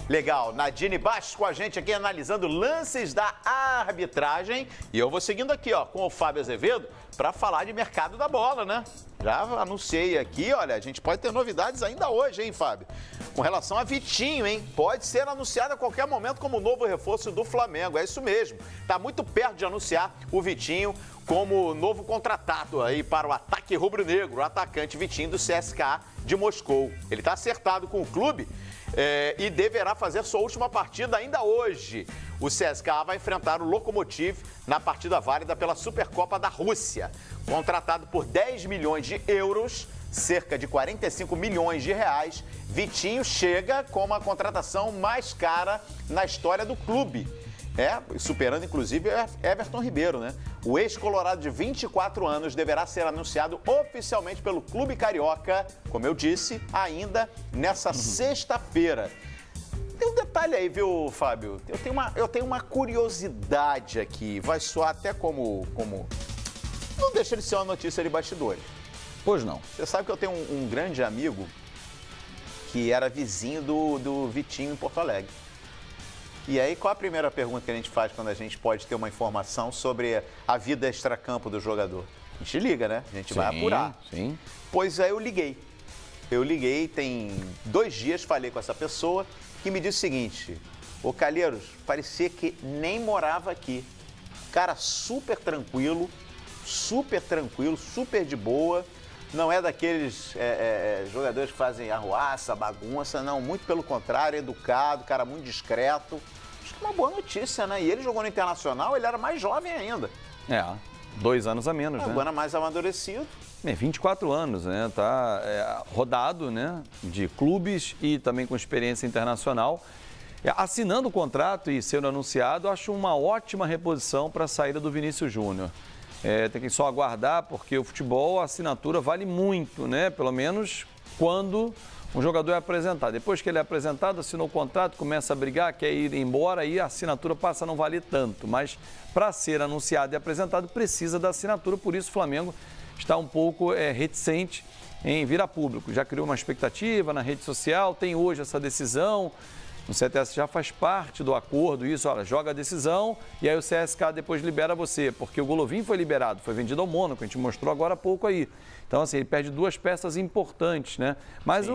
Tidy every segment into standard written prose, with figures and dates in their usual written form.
Legal, Nadine Bastos com a gente aqui analisando lances da arbitragem. E eu vou seguindo aqui, ó, com o Fábio Azevedo para falar de mercado da bola, né? Já anunciei aqui, olha, a gente pode ter novidades ainda hoje, hein, Fábio? Com relação a Vitinho, hein? Pode ser anunciado a qualquer momento como novo reforço do Flamengo, é isso mesmo. Tá muito perto de anunciar o Vitinho como novo contratado aí para o ataque rubro-negro, o atacante Vitinho do CSKA de Moscou. Ele tá acertado com o clube e deverá fazer sua última partida ainda hoje. O CSKA vai enfrentar o Lokomotiv na partida válida pela Supercopa da Rússia. Contratado por 10 milhões de euros, cerca de 45 milhões de reais, Vitinho chega com a contratação mais cara na história do clube. Superando inclusive Everton Ribeiro, né? O ex-colorado de 24 anos deverá ser anunciado oficialmente pelo Clube Carioca, como eu disse, ainda nessa sexta-feira. Tem um detalhe aí, viu, Fábio? Eu tenho uma curiosidade aqui, vai soar até como... Não deixa de ser uma notícia de bastidores. Pois não. Você sabe que eu tenho um grande amigo que era vizinho do Vitinho em Porto Alegre. E aí, qual a primeira pergunta que a gente faz quando a gente pode ter uma informação sobre a vida extracampo do jogador? A gente liga, né? A gente vai apurar. Sim. Pois é, eu liguei. Tem 2 dias, falei com essa pessoa que me disse o seguinte: ô Calheiros, parecia que nem morava aqui. Cara, super tranquilo, super de boa. Não é daqueles jogadores que fazem arruaça, bagunça, não. Muito pelo contrário, educado, cara muito discreto. Acho que é uma boa notícia, né? E ele jogou no Internacional, ele era mais jovem ainda. 2 anos a menos, né? Agora mais amadurecido. 24 anos, né? Tá rodado, né? De clubes e também com experiência internacional. Assinando o contrato e sendo anunciado, acho uma ótima reposição para a saída do Vinícius Júnior. Tem que só aguardar, porque o futebol, a assinatura vale muito, né? Pelo menos quando um jogador é apresentado. Depois que ele é apresentado, assinou o contrato, começa a brigar, quer ir embora, aí a assinatura passa a não valer tanto. Mas para ser anunciado e apresentado, precisa da assinatura, por isso o Flamengo está um pouco reticente em vir a público. Já criou uma expectativa na rede social, tem hoje essa decisão. O CTS já faz parte do acordo, isso, olha, joga a decisão e aí o CSKA depois libera você, porque o Golovin foi liberado, foi vendido ao Mônaco, a gente mostrou agora há pouco aí. Então, assim, ele perde 2 peças importantes, né? Mas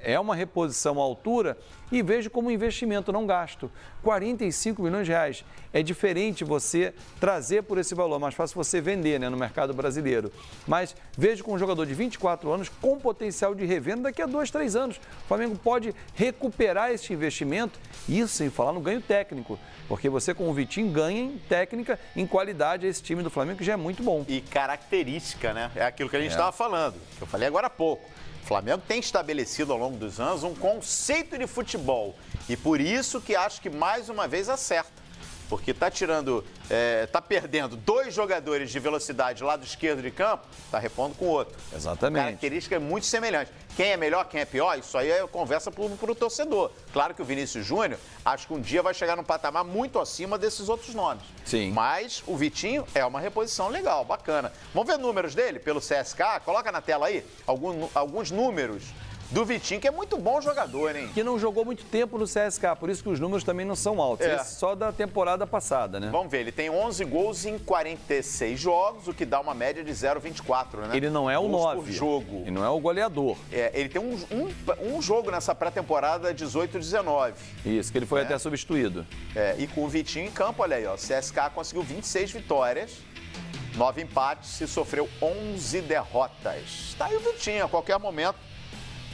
é uma reposição à altura e vejo como investimento, não gasto. 45 milhões de reais. É diferente você trazer por esse valor, mais fácil você vender, né, no mercado brasileiro. Mas vejo com um jogador de 24 anos com potencial de revenda daqui a 2, 3 anos. O Flamengo pode recuperar esse investimento, isso sem falar no ganho técnico. Porque você com o Vitinho ganha em técnica, em qualidade, esse time do Flamengo que já é muito bom. E característica, né? É aquilo que a gente estava falando, que eu falei agora há pouco. O Flamengo tem estabelecido ao longo dos anos um conceito de futebol. E por isso que acho que mais uma vez acerta. Porque tá perdendo 2 jogadores de velocidade lado esquerdo de campo, tá repondo com o outro. Exatamente. A característica é muito semelhante. Quem é melhor, quem é pior, isso aí é conversa pro torcedor. Claro que o Vinícius Júnior, acho que um dia vai chegar num patamar muito acima desses outros nomes. Sim. Mas o Vitinho é uma reposição legal, bacana. Vamos ver números dele pelo CSKA? Coloca na tela aí alguns números do Vitinho, que é muito bom jogador, hein? Que não jogou muito tempo no CSKA, por isso que os números também não são altos. Esse só da temporada passada, né? Vamos ver, ele tem 11 gols em 46 jogos, o que dá uma média de 0,24, né? Ele não é o 9. Por jogo. Ele não é o goleador. Ele tem um jogo nessa pré-temporada 18-19. Isso, que ele foi até substituído. E com o Vitinho em campo, olha aí, ó, o CSKA conseguiu 26 vitórias, 9 empates e sofreu 11 derrotas. Tá aí o Vitinho, a qualquer momento,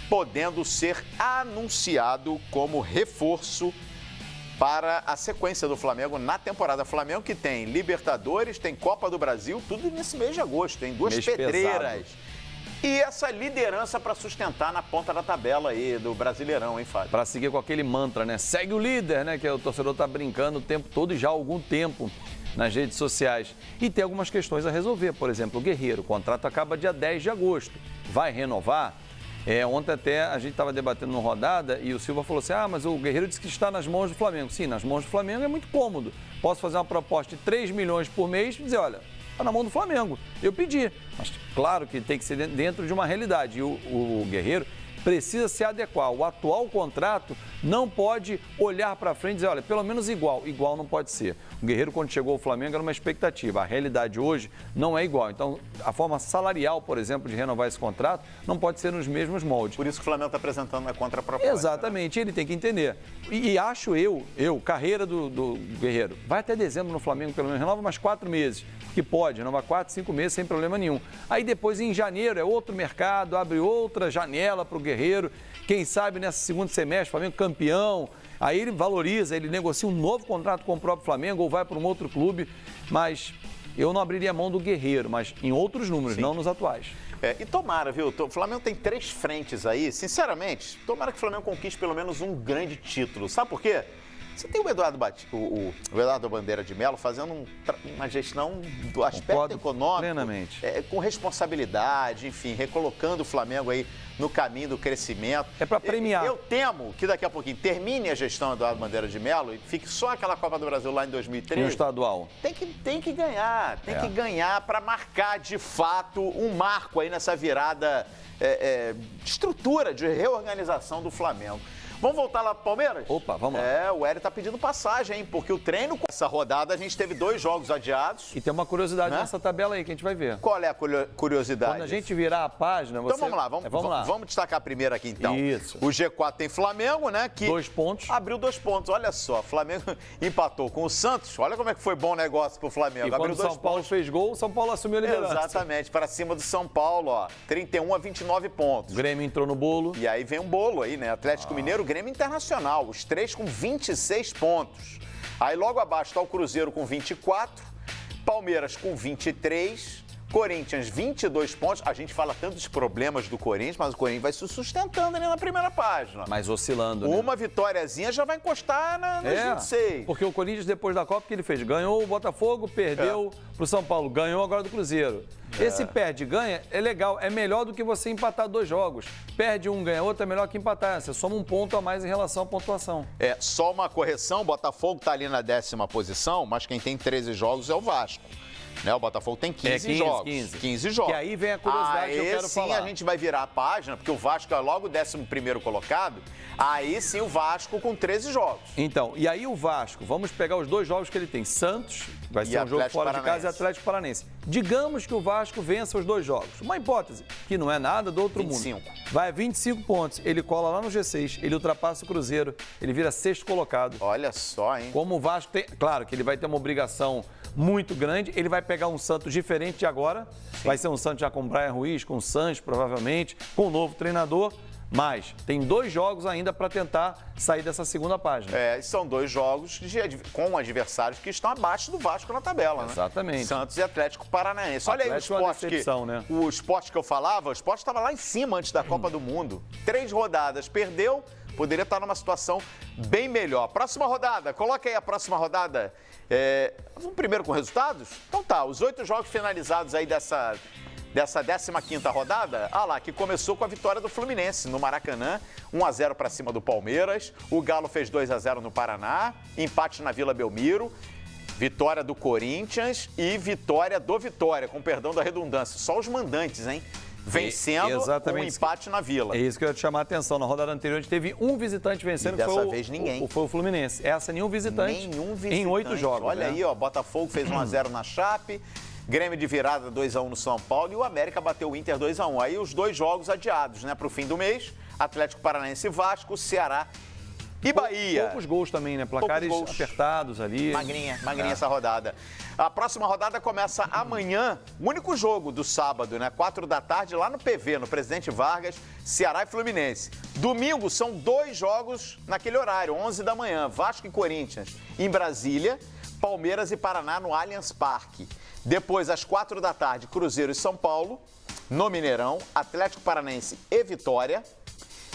podendo ser anunciado como reforço para a sequência do Flamengo na temporada. Flamengo que tem Libertadores, tem Copa do Brasil, tudo nesse mês de agosto, tem 2 pedreiras. Pesado. E essa liderança para sustentar na ponta da tabela aí do Brasileirão, hein, Fábio? Para seguir com aquele mantra, né? Segue o líder, né? Que o torcedor tá brincando o tempo todo e já há algum tempo nas redes sociais. E tem algumas questões a resolver. Por exemplo, o Guerreiro, o contrato acaba dia 10 de agosto. Vai renovar? Ontem até a gente estava debatendo no Rodada e o Silva falou assim, mas o Guerreiro disse que está nas mãos do Flamengo. Sim, nas mãos do Flamengo é muito cômodo. Posso fazer uma proposta de 3 milhões por mês e dizer, olha, está na mão do Flamengo. Eu pedi, mas claro que tem que ser dentro de uma realidade. E o Guerreiro precisa se adequar. O atual contrato não pode olhar para frente e dizer, olha, pelo menos igual. Igual não pode ser. O Guerreiro, quando chegou ao Flamengo, era uma expectativa. A realidade hoje não é igual. Então, a forma salarial, por exemplo, de renovar esse contrato, não pode ser nos mesmos moldes. Por isso que o Flamengo está apresentando uma contraproposta. Exatamente, ele tem que entender. E acho carreira do Guerreiro, vai até dezembro no Flamengo, pelo menos, renova mais 4 meses, que pode, renova 4, 5 meses sem problema nenhum. Aí depois, em janeiro, é outro mercado, abre outra janela para o Guerreiro. Quem sabe nesse segundo semestre, Flamengo campeão, aí ele valoriza, ele negocia um novo contrato com o próprio Flamengo ou vai para um outro clube, mas eu não abriria mão do Guerreiro, mas em outros números, Sim. não nos atuais. E tomara, viu? O Flamengo tem 3 frentes aí. Sinceramente, tomara que o Flamengo conquiste pelo menos um grande título. Sabe por quê? Você tem o Eduardo Bandeira de Mello fazendo uma gestão do aspecto econômico, plenamente. Com responsabilidade, enfim, recolocando o Flamengo aí no caminho do crescimento. É para premiar. Eu temo que daqui a pouquinho termine a gestão do Eduardo Bandeira de Mello e fique só aquela Copa do Brasil lá em 2013. No estadual. Tem que ganhar, que ganhar para marcar de fato um marco aí nessa virada de estrutura, de reorganização do Flamengo. Vamos voltar lá para o Palmeiras? Opa, vamos lá. O Hélio tá pedindo passagem, hein? Porque o treino, com essa rodada, a gente teve 2 jogos adiados. E tem uma curiosidade nessa tabela aí que a gente vai ver. Qual é a curiosidade? Quando a gente virar a página, você... Então vamos lá. Vamos destacar primeiro aqui, então. Isso. O G4 tem Flamengo, né? Que 2 pontos. Abriu 2 pontos. Olha só, Flamengo empatou com o Santos. Olha como é que foi bom negócio pro Flamengo. E quando o São Paulo fez gol, o São Paulo assumiu a liderança. Exatamente, para cima do São Paulo, ó. 31 a 29 pontos. O Grêmio entrou no bolo. E aí vem um bolo aí, né? Atlético Mineiro, Grêmio Internacional. Os 3 com 26 pontos. Aí logo abaixo está o Cruzeiro com 24, Palmeiras com 23, Corinthians 22 pontos. A gente fala tanto dos problemas do Corinthians, mas o Corinthians vai se sustentando ali na primeira página. Mas oscilando, né? Uma vitóriazinha já vai encostar nos 26. Porque o Corinthians, depois da Copa, o que ele fez? Ganhou o Botafogo, perdeu pro São Paulo, ganhou agora do Cruzeiro. Esse perde e ganha é legal, é melhor do que você empatar 2 jogos. Perde um, ganha outro, é melhor que empatar. Você soma um ponto a mais em relação à pontuação. Só uma correção, o Botafogo está ali na 10ª posição, mas quem tem 13 jogos é o Vasco. Né? O Botafogo tem 15 jogos. 15 jogos. E aí vem a curiosidade que eu quero falar. Aí sim a gente vai virar a página, porque o Vasco é logo o 11º colocado. Aí sim o Vasco com 13 jogos. Então, e aí o Vasco, vamos pegar os 2 jogos que ele tem. Santos, vai ser um jogo fora de casa, e Atlético Paranaense. Digamos que o Vasco vença os 2 jogos. Uma hipótese, que não é nada do outro 25. mundo. Vai a 25 pontos, ele cola lá no G6, ele ultrapassa o Cruzeiro, ele vira 6º colocado. Olha só, hein? Como o Vasco tem... Claro que ele vai ter uma obrigação muito grande, ele vai pegar um Santos diferente de agora. Sim. Vai ser um Santos já com Brian Ruiz, com o Sanches, provavelmente, com um novo treinador. Mas tem 2 jogos ainda para tentar sair dessa segunda página. São 2 jogos com adversários que estão abaixo do Vasco na tabela, né? Exatamente. Santos e Atlético Paranaense. Olha aí o esporte né? O esporte que eu falava, o esporte estava lá em cima antes da Copa do Mundo. 3 rodadas, perdeu, poderia estar numa situação bem melhor. Próxima rodada, coloca aí a próxima rodada. Vamos primeiro com resultados? Então tá, os 8 jogos finalizados aí dessa 15ª rodada, que começou com a vitória do Fluminense no Maracanã, 1-0 para cima do Palmeiras, o Galo fez 2-0 no Paraná, empate na Vila Belmiro, vitória do Corinthians e vitória do Vitória, com perdão da redundância, só os mandantes, hein? Vencendo um empate na Vila. É isso que eu ia te chamar a atenção. Na rodada anterior, a gente teve um visitante vencendo, e dessa vez ninguém. Foi o Fluminense. Essa, nenhum visitante em 8 jogos. Olha aí, Botafogo fez 1-0 na Chape, Grêmio de virada 2-1 no São Paulo e o América bateu o Inter 2-1. Aí os 2 jogos adiados, né, para o fim do mês. Atlético Paranaense e Vasco, Ceará e Bahia. Poucos gols também, né? Placares apertados ali. Magrinha essa rodada. A próxima rodada começa amanhã, o único jogo do sábado, né? 4 da tarde, lá no PV, no Presidente Vargas, Ceará e Fluminense. Domingo são 2 jogos naquele horário, 11 da manhã, Vasco e Corinthians em Brasília, Palmeiras e Paraná no Allianz Parque. Depois, às 4 da tarde, Cruzeiro e São Paulo, no Mineirão, Atlético Paranaense e Vitória.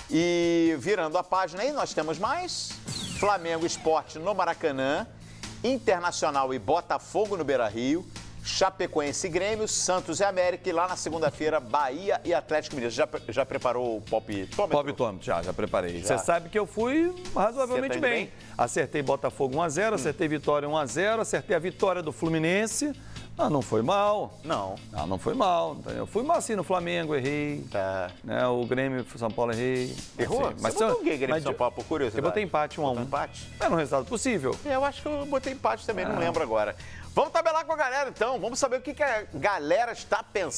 E virando a página aí, nós temos mais Flamengo Sport no Maracanã, Internacional e Botafogo no Beira-Rio, Chapecoense e Grêmio, Santos e América e lá na segunda-feira, Bahia e Atlético Mineiro. Já preparou o palpitômetro? Palpitômetro, já preparei. Você sabe que eu fui razoavelmente bem. Acertei Botafogo 1-0, acertei Vitória 1-0, acertei a vitória do Fluminense Ah, não foi mal. Não. Ah, não foi mal. Eu fui mal assim no Flamengo, errei. Tá. Né, o Grêmio, São Paulo, errei. Errou? Assim, Você botou o quê, Grêmio de São Paulo, por curiosidade? Eu botei empate 1 a 1. Botou empate? Era um resultado possível. Eu acho que eu botei empate também, não lembro agora. Vamos tabelar com a galera, então. Vamos saber o que a galera está pensando.